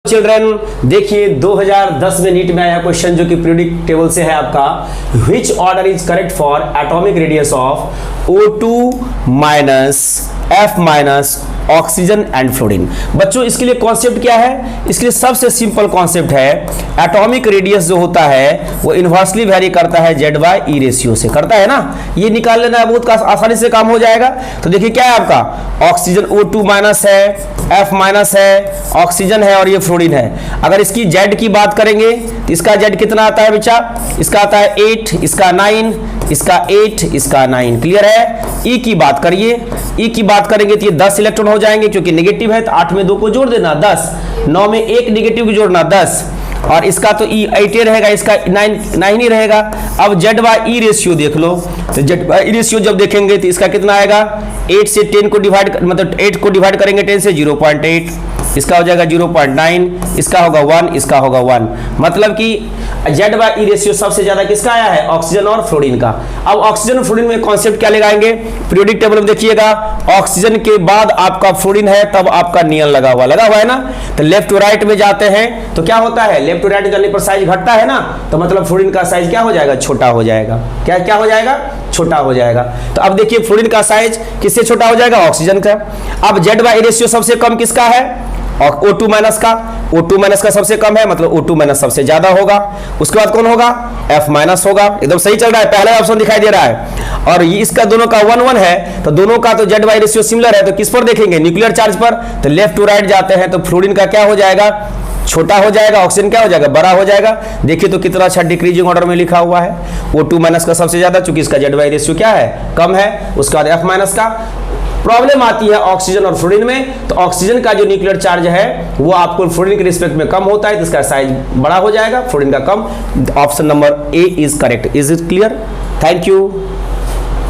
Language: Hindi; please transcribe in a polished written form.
चिल्ड्रन देखिए 2010 में नीट में आया क्वेश्चन जो कि पीरियोडिक टेबल से है आपका, which order is correct for atomic radius of O2 minus F minus oxygen and fluorine. बच्चों इसके लिए कॉन्सेप्ट क्या है? इसके लिए सबसे सिंपल कॉन्सेप्ट है, एटॉमिक रेडियस जो होता है वो इनवर्सली वेरी करता है Z बाय ई रेशियो से, करता है ना। ये निकाल लेना है, बहुत आसानी से काम हो जाएगा। तो देखिए क्या है आपका, ऑक्सीजन O2 माइनस है, F माइनस है, ऑक्सीजन है और ये फ्लोरीन है। अगर इसकी Z की बात करेंगे तो इसका Z कितना आता है बच्चा? इसका आता है 8, इसका 9, इसका 8, इसका 9। क्लियर है? E की बात करिए, E की बात करेंगे तो ये 10 इलेक्ट्रॉन हो जाएंगे क्योंकि नेगेटिव है, तो 8 में 2 को जोड़ देना 10, 9 में 1 नेगेटिव को जोड़ना 10, और इसका तो E 8 रहेगा, इसका 9 ही रहेगा। अब Z बाय ई रेशियो देख लो, तो Z बाय ई रेशियो जब देखेंगे तो इसका कितना आएगा, 8 से 10 को डिवाइड, मतलब 8 को डिवाइड करेंगे 10 से 0.8, इसका हो जाएगा 0.9, इसका होगा 1, इसका होगा 1। मतलब कि Z बाय ई रेशियो सबसे ज्यादा किसका आया है? ऑक्सीजन और फ्लोरीन का। अब ऑक्सीजन और फ्लोरीन में कॉन्सेप्ट क्या लगाएंगे? पीरियोडिक टेबल में देखिएगा, ऑक्सीजन के बाद आपका फ्लोरीन है, तब आपका नियन लगा हुआ है ना। तो लेफ्ट टू राइट में जाते हैं तो क्या होता है, लेफ्ट टू राइट जाने पर साइज घटता है ना, तो मतलब फ्लोरीन का साइज क्या हो जाएगा? छोटा हो जाएगा। क्या हो जाएगा? छोटा हो जाएगा। तो अब देखिए फ्लोरीन का साइज किससे छोटा हो जाएगा? ऑक्सीजन का। अब Z बाय ई रेशियो सबसे कम किसका है? और O2 माइनस का, O2 माइनस का सबसे कम है, मतलब O2 माइनस सबसे ज्यादा होगा। उसके बाद कौन होगा? F माइनस होगा। एकदम सही चल रहा है, पहला ऑप्शन दिखाई दे रहा है। और ये इसका दोनों का 1-1 है, तो दोनों का तो Z बाय रेशियो सिमिलर है, तो किस पर देखेंगे? न्यूक्लियर चार्ज पर। तो लेफ्ट टू राइट जाते हैं तो फ्लोरीन का क्या हो जाएगा? छोटा हो जाएगा, ऑक्सीजन क्या हो जाएगा? बड़ा हो जाएगा। देखिए तो कितना अच्छा डिक्रीजिंग ऑर्डर में लिखा हुआ है। O2 माइनस का सबसे ज्यादा, चूंकि इसका Z बाय रेशियो क्या है? कम है। उसके बाद F माइनस का। प्रॉब्लम आती है ऑक्सीजन और फ्लोरीन में, तो ऑक्सीजन का जो न्यूक्लियर चार्ज है वो आपको फ्लोरीन के रिस्पेक्ट में कम होता है, तो इसका साइज बड़ा हो जाएगा, फ्लोरीन का कम। Option number A is correct. Is it clear? Thank you.